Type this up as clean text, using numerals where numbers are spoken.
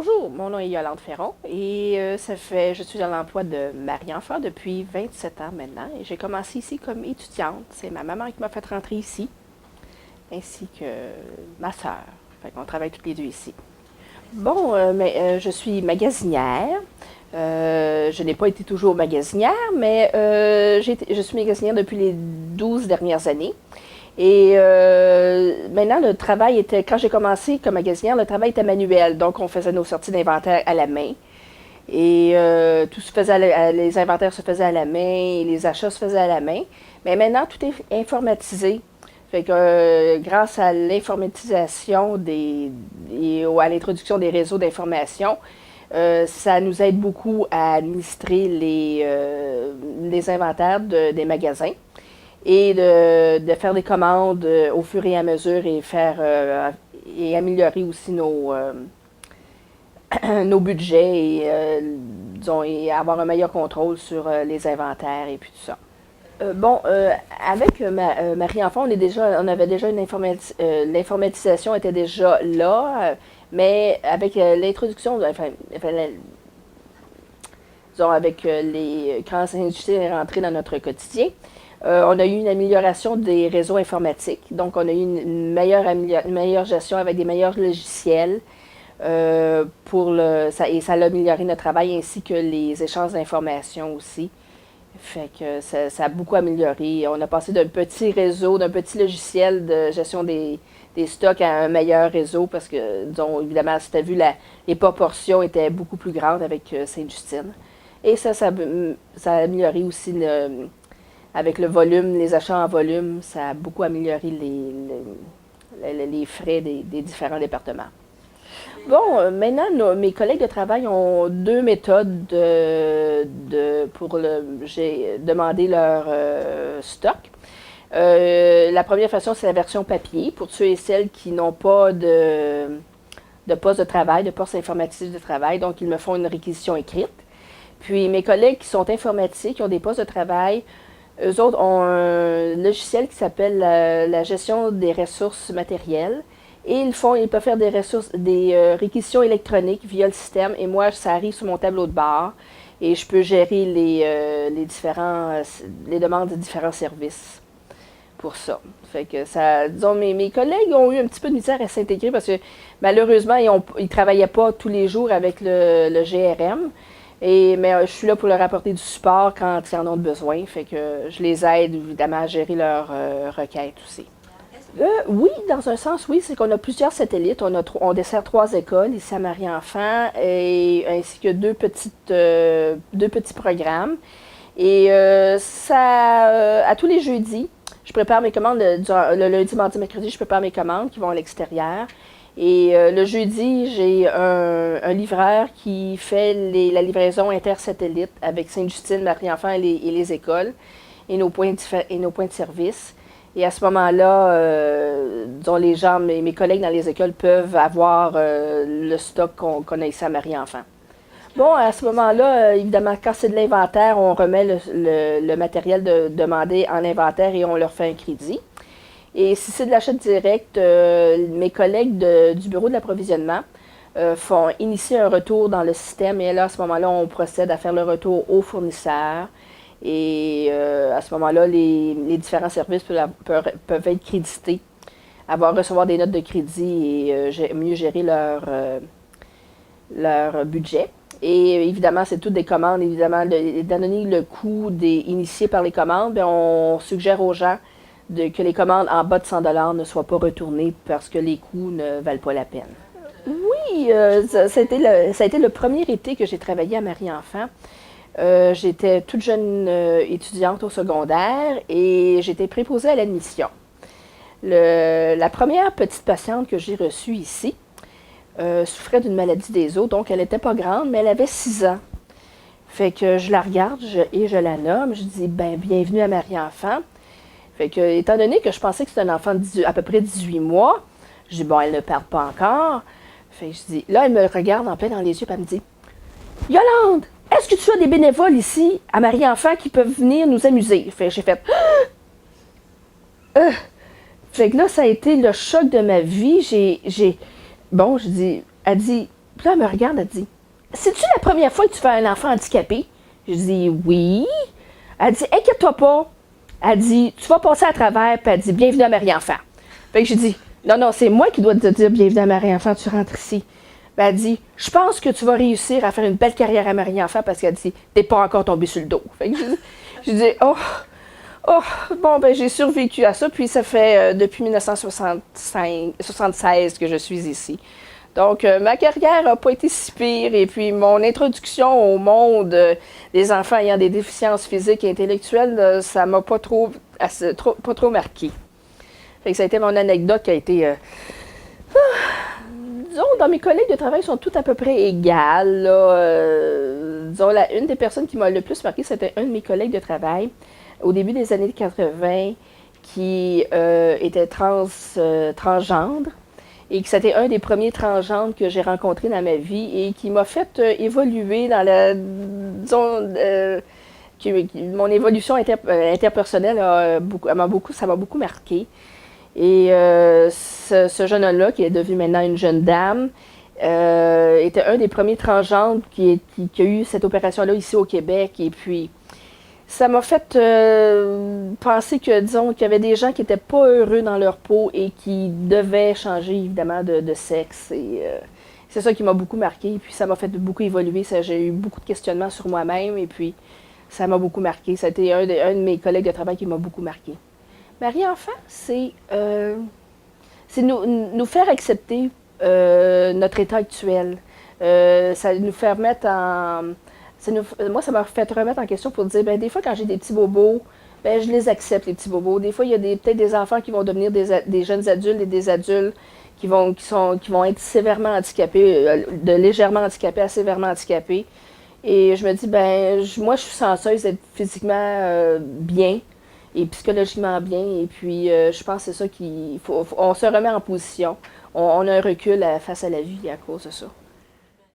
Bonjour, mon nom est Yolande Ferron et je suis dans l'emploi de Marie-Enfant depuis 27 ans maintenant et j'ai commencé ici comme étudiante. C'est ma maman qui m'a fait rentrer ici, ainsi que ma sœur. Fait qu'on travaille toutes les deux ici. Bon, je suis magasinière. Je n'ai pas été toujours magasinière, mais je suis magasinière depuis les 12 dernières années. Et maintenant, le travail était, quand j'ai commencé comme magasinière, le travail était manuel. Donc, on faisait nos sorties d'inventaire à la main. Et tout se faisait les inventaires se faisaient à la main, et les achats se faisaient à la main. Mais maintenant, tout est informatisé. Fait que grâce à l'informatisation et à l'introduction des réseaux d'information, ça nous aide beaucoup à administrer les inventaires des magasins et de faire des commandes au fur et à mesure et améliorer aussi nos budgets disons, et avoir un meilleur contrôle sur les inventaires et puis tout ça. Avec Marie-Enfant, on avait déjà l'informatisation était déjà là, mais avec l'introduction, disons, quand l'industrie est rentrée dans notre quotidien, on a eu une amélioration des réseaux informatiques. Donc, on a eu une meilleure gestion avec des meilleurs logiciels et ça a amélioré notre travail ainsi que les échanges d'informations aussi. Fait que ça a beaucoup amélioré. On a passé d'un petit réseau, d'un petit logiciel de gestion des stocks à un meilleur réseau parce que, disons, évidemment, si tu as vu, les proportions étaient beaucoup plus grandes avec Sainte-Justine. Et ça a amélioré aussi avec le volume, les achats en volume, ça a beaucoup amélioré les frais des différents départements. Bon, maintenant, mes collègues de travail ont deux méthodes j'ai demandé leur stock. La première façon, c'est la version papier, pour ceux et celles qui n'ont pas de poste de travail, de poste informatique de travail, donc ils me font une réquisition écrite. Puis mes collègues qui sont informatiques, qui ont des postes de travail, eux autres ont un logiciel qui s'appelle la gestion des ressources matérielles. Et ils peuvent faire des réquisitions électroniques via le système. Et moi, ça arrive sur mon tableau de bord. Et je peux gérer les demandes de différents services pour ça. Fait que disons, mes collègues ont eu un petit peu de misère à s'intégrer parce que malheureusement, ils ne travaillaient pas tous les jours avec le GRM. Mais je suis là pour leur apporter du support quand ils en ont besoin. Fait que je les aide évidemment à gérer leurs requêtes aussi. Oui, dans un sens, oui, c'est qu'on a plusieurs satellites. On dessert 3 écoles ici à Marie-Enfant ainsi que deux petits programmes. Et à tous les jeudis, je prépare mes commandes. Le lundi, mardi, mercredi, je prépare mes commandes qui vont à l'extérieur. Et le jeudi, j'ai un livreur qui fait la livraison intersatellite avec Sainte-Justine, Marie-Enfant et les écoles et nos points de service. Et à ce moment-là, disons, mes collègues dans les écoles peuvent avoir le stock qu'on a ici à Marie-Enfant. Bon, à ce moment-là, évidemment, quand c'est de l'inventaire, on remet le matériel demandé en inventaire et on leur fait un crédit. Et si c'est de l'achat direct, mes collègues du bureau de l'approvisionnement font initier un retour dans le système. Et là, à ce moment-là, on procède à faire le retour au fournisseur. Et à ce moment-là, les différents services peuvent être crédités, recevoir des notes de crédit et mieux gérer leur budget. Et évidemment, c'est toutes des commandes. Évidemment, étant donné le coût initié par les commandes, bien, on suggère aux gens que les commandes en bas de 100 $ ne soient pas retournées parce que les coûts ne valent pas la peine. Oui, ça a été le premier été que j'ai travaillé à Marie-Enfant. J'étais toute jeune étudiante au secondaire et j'étais préposée à l'admission. La première petite patiente que j'ai reçue ici souffrait d'une maladie des os, donc elle n'était pas grande, mais elle avait 6 ans. Fait que je la regarde et je la nomme. Je dis, bienvenue à Marie-Enfant. Fait que, étant donné que je pensais que c'était un enfant à peu près 18 mois, je dis, elle ne parle pas encore. Fait que je dis, là, elle me regarde en plein dans les yeux et elle me dit, Yolande, est-ce que tu as des bénévoles ici à Marie-Enfant qui peuvent venir nous amuser? Fait que j'ai fait, Fait que là, ça a été le choc de ma vie. Elle dit, Puis là, elle me regarde, elle dit, c'est-tu la première fois que tu fais un enfant handicapé? Je dis, oui. Elle dit, inquiète-toi pas. Elle dit, tu vas passer à travers, puis elle dit, bienvenue à Marie-Enfant. Fait que j'ai dit, non, non, c'est moi qui dois te dire bienvenue à Marie-Enfant, tu rentres ici. Ben, elle dit, je pense que tu vas réussir à faire une belle carrière à Marie-Enfant parce qu'elle dit, t'es pas encore tombé sur le dos. Fait que je dis, oh, bon, ben, j'ai survécu à ça, puis ça fait depuis 1976 que je suis ici. Donc, ma carrière n'a pas été si pire, et puis mon introduction au monde des enfants ayant des déficiences physiques et intellectuelles, ça m'a pas trop marqué. Fait que ça a été mon anecdote qui a été... disons, dans mes collègues de travail, sont toutes à peu près égales. Là, disons, une des personnes qui m'a le plus marqué, c'était un de mes collègues de travail, au début des années 80, qui était transgendre, et que c'était un des premiers transgenres que j'ai rencontrés dans ma vie et qui m'a fait évoluer dans la... disons, mon évolution interpersonnelle ça m'a beaucoup marqué. Et ce jeune homme-là, qui est devenu maintenant une jeune dame, était un des premiers transgenres qui a eu cette opération-là ici au Québec. Et puis, ça m'a fait penser que, disons, qu'il y avait des gens qui n'étaient pas heureux dans leur peau et qui devaient changer, évidemment, de sexe. Et c'est ça qui m'a beaucoup marqué. Et puis, ça m'a fait beaucoup évoluer. J'ai eu beaucoup de questionnements sur moi-même. Et puis, ça m'a beaucoup marqué. Ça a été un de mes collègues de travail qui m'a beaucoup marqué. Marie-Enfant, c'est nous faire accepter notre état actuel. Ça nous fait remettre en... moi, ça m'a fait remettre en question pour dire, ben, des fois, quand j'ai des petits bobos, ben, je les accepte, les petits bobos. Des fois, il y a peut-être des enfants qui vont devenir des jeunes adultes et des adultes qui vont être sévèrement handicapés, de légèrement handicapés à sévèrement handicapés. Et je me dis, ben, moi, je suis chanceuse d'être physiquement bien et psychologiquement bien. Et puis, je pense que c'est ça on se remet en position. On a un recul face à la vie à cause de ça.